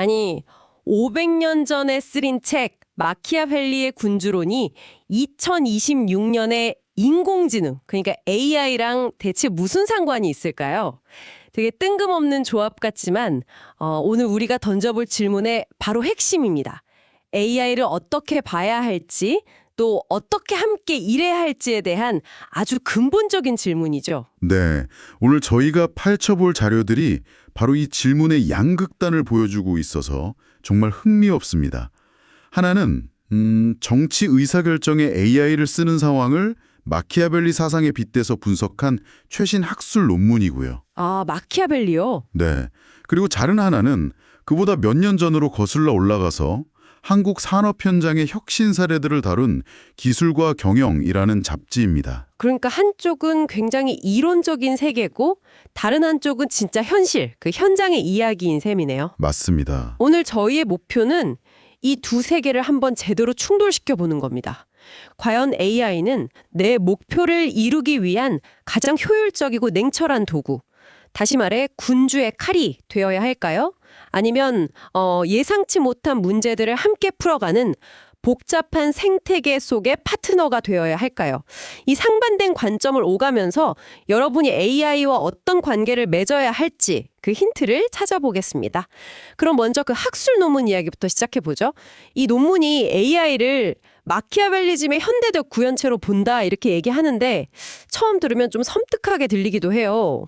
아니, 500년 전에 쓰린 책 마키아벨리의 군주론이 2026년에 인공지능, 그러니까 AI랑 대체 무슨 상관이 있을까요? 되게 뜬금없는 조합 같지만 오늘 우리가 던져볼 질문의 바로 핵심입니다. AI를 어떻게 봐야 할지, 또 어떻게 함께 일해야 할지에 대한 아주 근본적인 질문이죠. 네, 오늘 저희가 파헤쳐볼 자료들이 바로 이 질문의 양극단을 보여주고 있어서 정말 흥미롭습니다. 하나는 정치 의사결정에 AI를 쓰는 상황을 마키아벨리 사상에 빗대서 분석한 최신 학술 논문이고요. 아, 마키아벨리요? 네, 그리고 다른 하나는 그보다 몇 년 전으로 거슬러 올라가서 한국 산업 현장의 혁신 사례들을 다룬 기술과 경영이라는 잡지입니다. 그러니까 한쪽은 굉장히 이론적인 세계고 다른 한쪽은 진짜 현실, 그 현장의 이야기인 셈이네요. 맞습니다. 오늘 저희의 목표는 이 두 세계를 한번 제대로 충돌시켜 보는 겁니다. 과연 AI는 내 목표를 이루기 위한 가장 효율적이고 냉철한 도구, 다시 말해 군주의 칼이 되어야 할까요? 아니면 예상치 못한 문제들을 함께 풀어가는 복잡한 생태계 속의 파트너가 되어야 할까요? 이 상반된 관점을 오가면서 여러분이 AI와 어떤 관계를 맺어야 할지 그 힌트를 찾아보겠습니다. 그럼 먼저 그 학술 논문 이야기부터 시작해보죠. 이 논문이 AI를 마키아벨리즘의 현대적 구현체로 본다 이렇게 얘기하는데 처음 들으면 좀 섬뜩하게 들리기도 해요.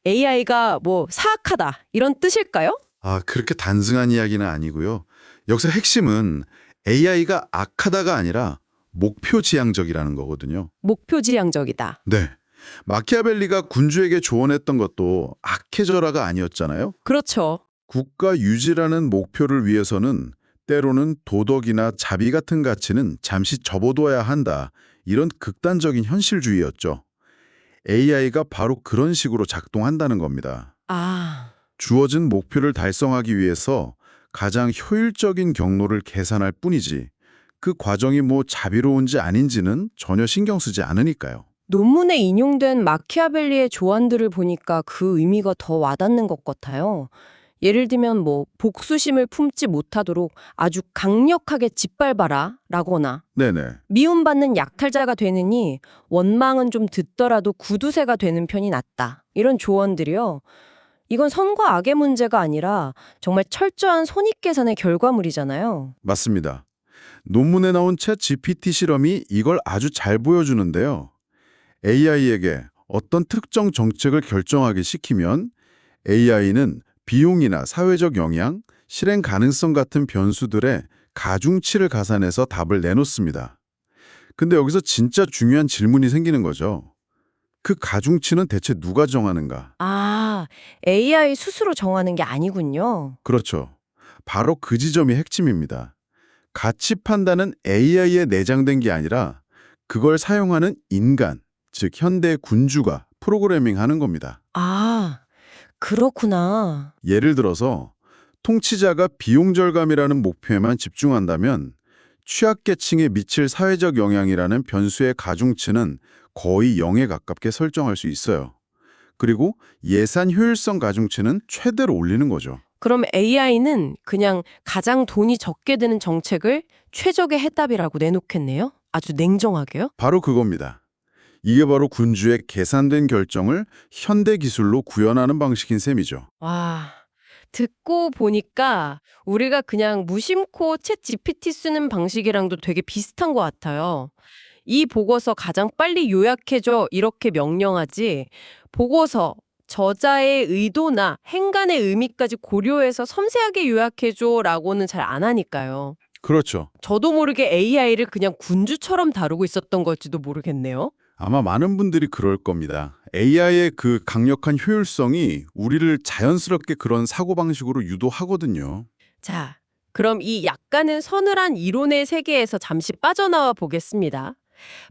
AI가 뭐 사악하다 이런 뜻일까요? 그렇게 단순한 이야기는 아니고요. 여기서 핵심은 AI가 악하다가 아니라 목표지향적이라는 거거든요. 목표지향적이다. 네. 마키아벨리가 군주에게 조언했던 것도 악해져라가 아니었잖아요. 그렇죠. 국가 유지라는 목표를 위해서는 때로는 도덕이나 자비 같은 가치는 잠시 접어둬야 한다. 이런 극단적인 현실주의였죠. AI가 바로 그런 식으로 작동한다는 겁니다. 아, 주어진 목표를 달성하기 위해서 가장 효율적인 경로를 계산할 뿐이지 그 과정이 뭐 자비로운지 아닌지는 전혀 신경 쓰지 않으니까요. 논문에 인용된 마키아벨리의 조언들을 보니까 그 의미가 더 와닿는 것 같아요. 예를 들면 뭐 복수심을 품지 못하도록 아주 강력하게 짓밟아라 라거나 네네. 미움받는 약탈자가 되느니 원망은 좀 듣더라도 구두쇠가 되는 편이 낫다. 이런 조언들이요. 이건 선과 악의 문제가 아니라 정말 철저한 손익계산의 결과물이잖아요. 맞습니다. 논문에 나온 챗 GPT 실험이 이걸 아주 잘 보여주는데요. AI에게 어떤 특정 정책을 결정하게 시키면 AI는 비용이나 사회적 영향, 실행 가능성 같은 변수들의 가중치를 가산해서 답을 내놓습니다. 근데 여기서 진짜 중요한 질문이 생기는 거죠. 그 가중치는 대체 누가 정하는가? 아, AI 스스로 정하는 게 아니군요. 그렇죠. 바로 그 지점이 핵심입니다. 가치 판단은 AI에 내장된 게 아니라 그걸 사용하는 인간, 즉 현대 군주가 프로그래밍하는 겁니다. 아, 그렇구나. 예를 들어서 통치자가 비용 절감이라는 목표에만 집중한다면 취약계층에 미칠 사회적 영향이라는 변수의 가중치는 거의 0에 가깝게 설정할 수 있어요. 그리고 예산 효율성 가중치는 최대로 올리는 거죠. 그럼 AI는 그냥 가장 돈이 적게 드는 정책을 최적의 해답이라고 내놓겠네요? 아주 냉정하게요? 바로 그겁니다. 이게 바로 군주의 계산된 결정을 현대 기술로 구현하는 방식인 셈이죠. 와, 듣고 보니까 우리가 그냥 무심코 챗 GPT 쓰는 방식이랑도 되게 비슷한 것 같아요. 이 보고서 가장 빨리 요약해줘 이렇게 명령하지 보고서 저자의 의도나 행간의 의미까지 고려해서 섬세하게 요약해줘라고는 잘 안 하니까요. 그렇죠. 저도 모르게 AI를 그냥 군주처럼 다루고 있었던 걸지도 모르겠네요. 아마 많은 분들이 그럴 겁니다. AI의 그 강력한 효율성이 우리를 자연스럽게 그런 사고방식으로 유도하거든요. 자, 그럼 이 약간은 서늘한 이론의 세계에서 잠시 빠져나와 보겠습니다.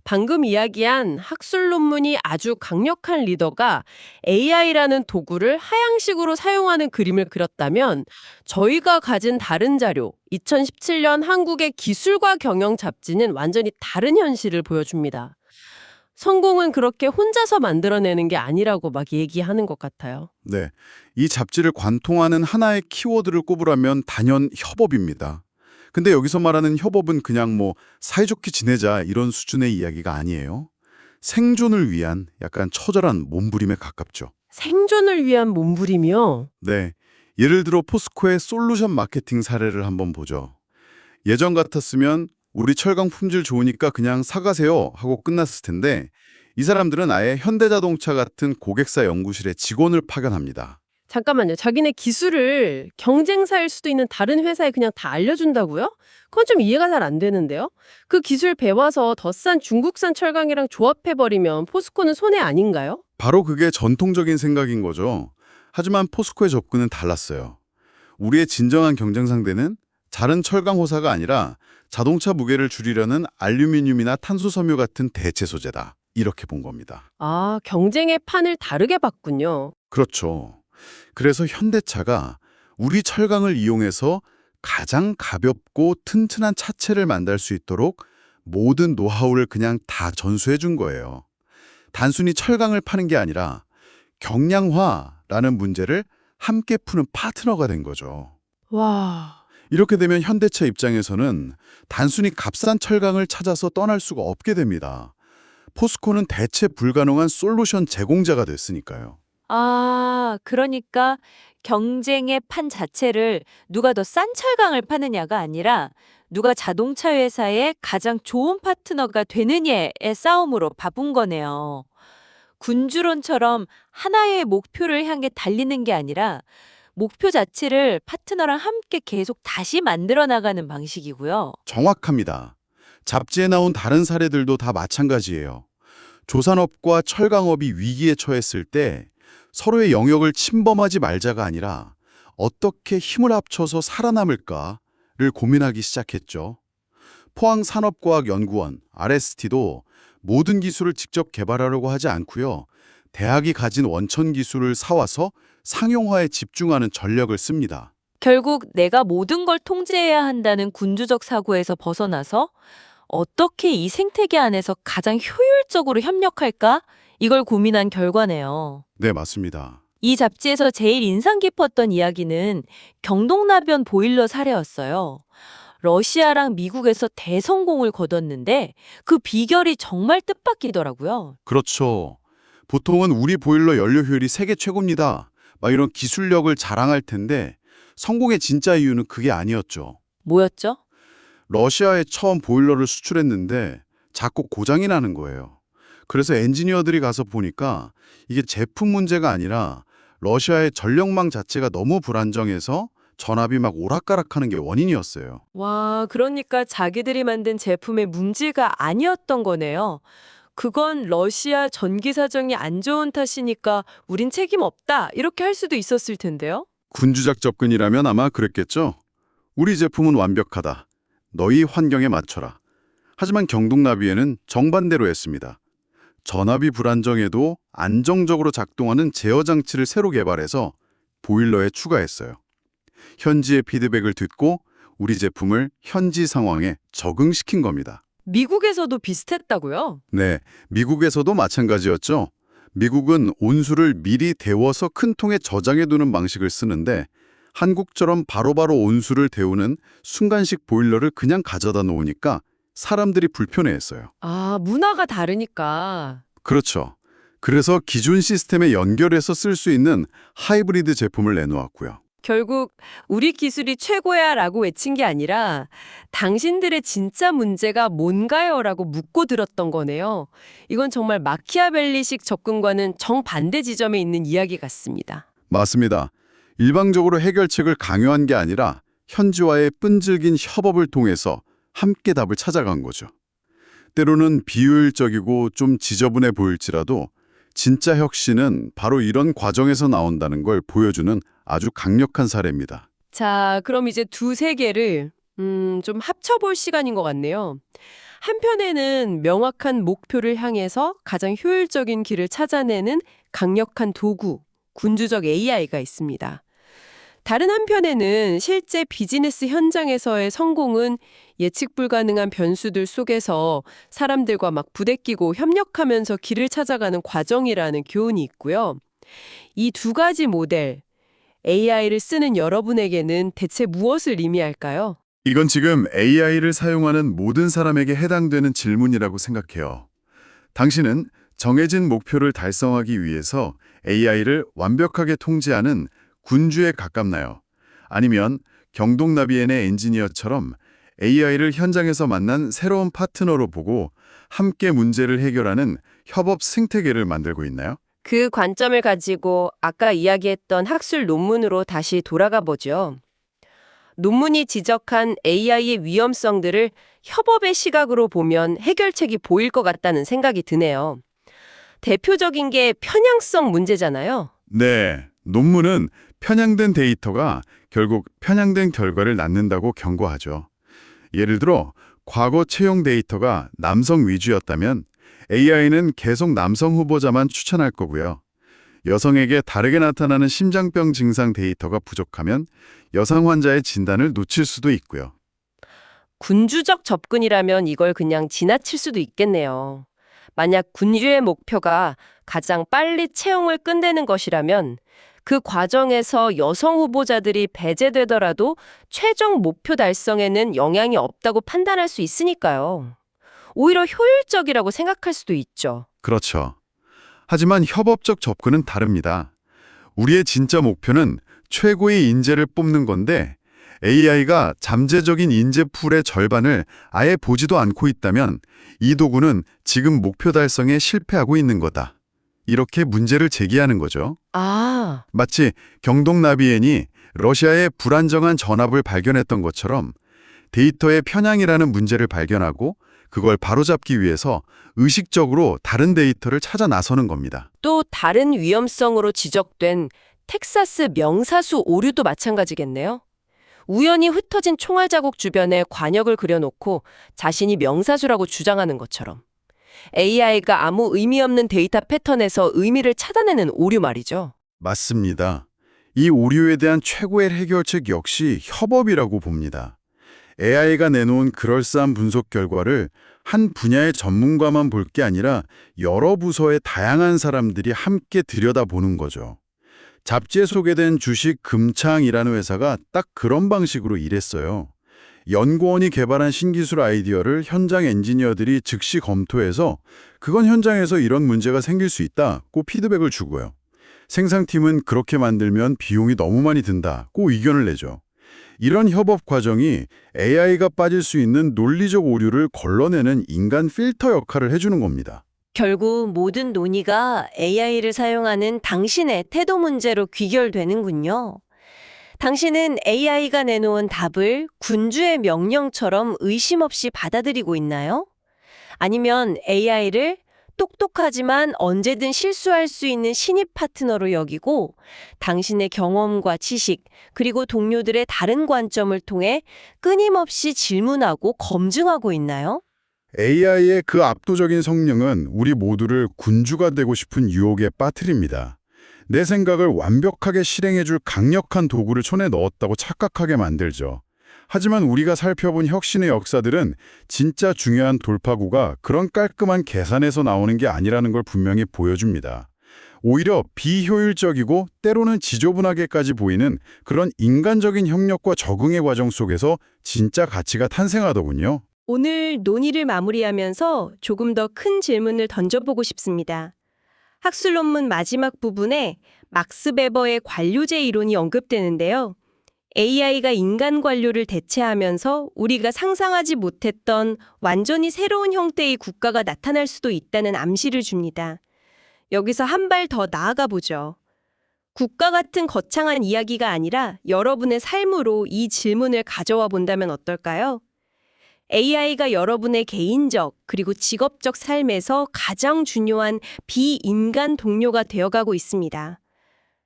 방금 이야기한 학술 논문이 아주 강력한 리더가 AI라는 도구를 하향식으로 사용하는 그림을 그렸다면 저희가 가진 다른 자료, 2017년 한국의 기술과 경영 잡지는 완전히 다른 현실을 보여줍니다. 성공은 그렇게 혼자서 만들어내는 게 아니라고 막 얘기하는 것 같아요. 네, 이 잡지를 관통하는 하나의 키워드를 꼽으라면 단연 협업입니다. 근데 여기서 말하는 협업은 그냥 뭐 사이좋게 지내자 이런 수준의 이야기가 아니에요. 생존을 위한 약간 처절한 몸부림에 가깝죠. 생존을 위한 몸부림이요? 네, 예를 들어 포스코의 솔루션 마케팅 사례를 한번 보죠. 예전 같았으면 우리 철강 품질 좋으니까 그냥 사가세요 하고 끝났을 텐데 이 사람들은 아예 현대자동차 같은 고객사 연구실에 직원을 파견합니다. 잠깐만요. 자기네 기술을 경쟁사일 수도 있는 다른 회사에 그냥 다 알려준다고요? 그건 좀 이해가 잘 안 되는데요. 그 기술 배워서 더 싼 중국산 철강이랑 조합해버리면 포스코는 손해 아닌가요? 바로 그게 전통적인 생각인 거죠. 하지만 포스코의 접근은 달랐어요. 우리의 진정한 경쟁 상대는 다른 철강 호사가 아니라 자동차 무게를 줄이려는 알루미늄이나 탄소섬유 같은 대체 소재다. 이렇게 본 겁니다. 아, 경쟁의 판을 다르게 봤군요. 그렇죠. 그래서 현대차가 우리 철강을 이용해서 가장 가볍고 튼튼한 차체를 만들 수 있도록 모든 노하우를 그냥 다 전수해 준 거예요. 단순히 철강을 파는 게 아니라 경량화라는 문제를 함께 푸는 파트너가 된 거죠. 와, 이렇게 되면 현대차 입장에서는 단순히 값싼 철강을 찾아서 떠날 수가 없게 됩니다. 포스코는 대체 불가능한 솔루션 제공자가 됐으니까요. 아, 그러니까 경쟁의 판 자체를 누가 더 싼 철강을 파느냐가 아니라 누가 자동차 회사의 가장 좋은 파트너가 되느냐의 싸움으로 바꾼 거네요. 군주론처럼 하나의 목표를 향해 달리는 게 아니라 목표 자체를 파트너랑 함께 계속 다시 만들어 나가는 방식이고요. 정확합니다. 잡지에 나온 다른 사례들도 다 마찬가지예요. 조산업과 철강업이 위기에 처했을 때 서로의 영역을 침범하지 말자가 아니라 어떻게 힘을 합쳐서 살아남을까를 고민하기 시작했죠. 포항산업과학연구원, RST도 모든 기술을 직접 개발하려고 하지 않고요. 대학이 가진 원천 기술을 사와서 상용화에 집중하는 전략을 씁니다. 결국 내가 모든 걸 통제해야 한다는 군주적 사고에서 벗어나서 어떻게 이 생태계 안에서 가장 효율적으로 협력할까? 이걸 고민한 결과네요. 네, 맞습니다. 이 잡지에서 제일 인상 깊었던 이야기는 경동나변 보일러 사례였어요. 러시아랑 미국에서 대성공을 거뒀는데 그 비결이 정말 뜻밖이더라고요. 그렇죠. 보통은 우리 보일러 연료 효율이 세계 최고입니다. 막 이런 기술력을 자랑할 텐데 성공의 진짜 이유는 그게 아니었죠. 뭐였죠? 러시아에 처음 보일러를 수출했는데 자꾸 고장이 나는 거예요. 그래서 엔지니어들이 가서 보니까 이게 제품 문제가 아니라 러시아의 전력망 자체가 너무 불안정해서 전압이 막 오락가락하는 게 원인이었어요. 와, 그러니까 자기들이 만든 제품의 문제가 아니었던 거네요. 그건 러시아 전기 사정이 안 좋은 탓이니까 우린 책임 없다. 이렇게 할 수도 있었을 텐데요. 군주적 접근이라면 아마 그랬겠죠. 우리 제품은 완벽하다. 너희 환경에 맞춰라. 하지만 경동나비에는 정반대로 했습니다. 전압이 불안정해도 안정적으로 작동하는 제어 장치를 새로 개발해서 보일러에 추가했어요. 현지의 피드백을 듣고 우리 제품을 현지 상황에 적응시킨 겁니다. 미국에서도 비슷했다고요? 네, 미국에서도 마찬가지였죠. 미국은 온수를 미리 데워서 큰 통에 저장해두는 방식을 쓰는데 한국처럼 바로바로 온수를 데우는 순간식 보일러를 그냥 가져다 놓으니까 사람들이 불편해했어요. 아, 문화가 다르니까. 그렇죠. 그래서 기존 시스템에 연결해서 쓸 수 있는 하이브리드 제품을 내놓았고요. 결국 우리 기술이 최고야 라고 외친 게 아니라 당신들의 진짜 문제가 뭔가요? 라고 묻고 들었던 거네요. 이건 정말 마키아벨리식 접근과는 정반대 지점에 있는 이야기 같습니다. 맞습니다. 일방적으로 해결책을 강요한 게 아니라 현지와의 끈질긴 협업을 통해서 함께 답을 찾아간 거죠. 때로는 비효율적이고 좀 지저분해 보일지라도 진짜 혁신은 바로 이런 과정에서 나온다는 걸 보여주는 아주 강력한 사례입니다. 자, 그럼 이제 두세 개를 좀 합쳐볼 시간인 것 같네요. 한편에는 명확한 목표를 향해서 가장 효율적인 길을 찾아내는 강력한 도구, 군주적 AI가 있습니다. 다른 한편에는 실제 비즈니스 현장에서의 성공은 예측 불가능한 변수들 속에서 사람들과 막 부대끼고 협력하면서 길을 찾아가는 과정이라는 교훈이 있고요. 이 두 가지 모델, AI를 쓰는 여러분에게는 대체 무엇을 의미할까요? 이건 지금 AI를 사용하는 모든 사람에게 해당되는 질문이라고 생각해요. 당신은 정해진 목표를 달성하기 위해서 AI를 완벽하게 통제하는 군주에 가깝나요? 아니면 경동나비엔의 엔지니어처럼 AI를 현장에서 만난 새로운 파트너로 보고 함께 문제를 해결하는 협업 생태계를 만들고 있나요? 그 관점을 가지고 아까 이야기했던 학술 논문으로 다시 돌아가 보죠. 논문이 지적한 AI의 위험성들을 협업의 시각으로 보면 해결책이 보일 것 같다는 생각이 드네요. 대표적인 게 편향성 문제잖아요. 네, 논문은 편향된 데이터가 결국 편향된 결과를 낳는다고 경고하죠. 예를 들어 과거 채용 데이터가 남성 위주였다면 AI는 계속 남성 후보자만 추천할 거고요. 여성에게 다르게 나타나는 심장병 증상 데이터가 부족하면 여성 환자의 진단을 놓칠 수도 있고요. 군주적 접근이라면 이걸 그냥 지나칠 수도 있겠네요. 만약 군주의 목표가 가장 빨리 채용을 끝내는 것이라면 그 과정에서 여성 후보자들이 배제되더라도 최종 목표 달성에는 영향이 없다고 판단할 수 있으니까요. 오히려 효율적이라고 생각할 수도 있죠. 그렇죠. 하지만 협업적 접근은 다릅니다. 우리의 진짜 목표는 최고의 인재를 뽑는 건데 AI가 잠재적인 인재 풀의 절반을 아예 보지도 않고 있다면 이 도구는 지금 목표 달성에 실패하고 있는 거다. 이렇게 문제를 제기하는 거죠. 아, 마치 경동나비엔이 러시아의 불안정한 전압을 발견했던 것처럼 데이터의 편향이라는 문제를 발견하고 그걸 바로잡기 위해서 의식적으로 다른 데이터를 찾아 나서는 겁니다. 또 다른 위험성으로 지적된 텍사스 명사수 오류도 마찬가지겠네요. 우연히 흩어진 총알 자국 주변에 관역을 그려놓고 자신이 명사수라고 주장하는 것처럼. AI가 아무 의미 없는 데이터 패턴에서 의미를 찾아내는 오류 말이죠. 맞습니다. 이 오류에 대한 최고의 해결책 역시 협업이라고 봅니다. AI가 내놓은 그럴싸한 분석 결과를 한 분야의 전문가만 볼 게 아니라 여러 부서의 다양한 사람들이 함께 들여다보는 거죠. 잡지에 소개된 주식 금창이라는 회사가 딱 그런 방식으로 일했어요. 연구원이 개발한 신기술 아이디어를 현장 엔지니어들이 즉시 검토해서 그건 현장에서 이런 문제가 생길 수 있다고 피드백을 주고요. 생산팀은 그렇게 만들면 비용이 너무 많이 든다고 의견을 내죠. 이런 협업 과정이 AI가 빠질 수 있는 논리적 오류를 걸러내는 인간 필터 역할을 해주는 겁니다. 결국 모든 논의가 AI를 사용하는 당신의 태도 문제로 귀결되는군요. 당신은 AI가 내놓은 답을 군주의 명령처럼 의심 없이 받아들이고 있나요? 아니면 AI를 똑똑하지만 언제든 실수할 수 있는 신입 파트너로 여기고 당신의 경험과 지식 그리고 동료들의 다른 관점을 통해 끊임없이 질문하고 검증하고 있나요? AI의 그 압도적인 성능은 우리 모두를 군주가 되고 싶은 유혹에 빠뜨립니다. 내 생각을 완벽하게 실행해줄 강력한 도구를 손에 넣었다고 착각하게 만들죠. 하지만 우리가 살펴본 혁신의 역사들은 진짜 중요한 돌파구가 그런 깔끔한 계산에서 나오는 게 아니라는 걸 분명히 보여줍니다. 오히려 비효율적이고 때로는 지저분하게까지 보이는 그런 인간적인 협력과 적응의 과정 속에서 진짜 가치가 탄생하더군요. 오늘 논의를 마무리하면서 조금 더 큰 질문을 던져보고 싶습니다. 학술 논문 마지막 부분에 막스 베버의 관료제 이론이 언급되는데요. AI가 인간 관료를 대체하면서 우리가 상상하지 못했던 완전히 새로운 형태의 국가가 나타날 수도 있다는 암시를 줍니다. 여기서 한 발 더 나아가 보죠. 국가 같은 거창한 이야기가 아니라 여러분의 삶으로 이 질문을 가져와 본다면 어떨까요? AI가 여러분의 개인적 그리고 직업적 삶에서 가장 중요한 비인간 동료가 되어가고 있습니다.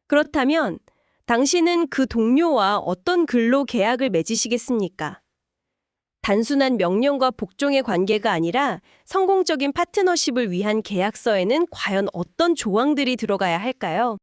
그렇다면 당신은 그 동료와 어떤 근로 계약을 맺으시겠습니까? 단순한 명령과 복종의 관계가 아니라 성공적인 파트너십을 위한 계약서에는 과연 어떤 조항들이 들어가야 할까요?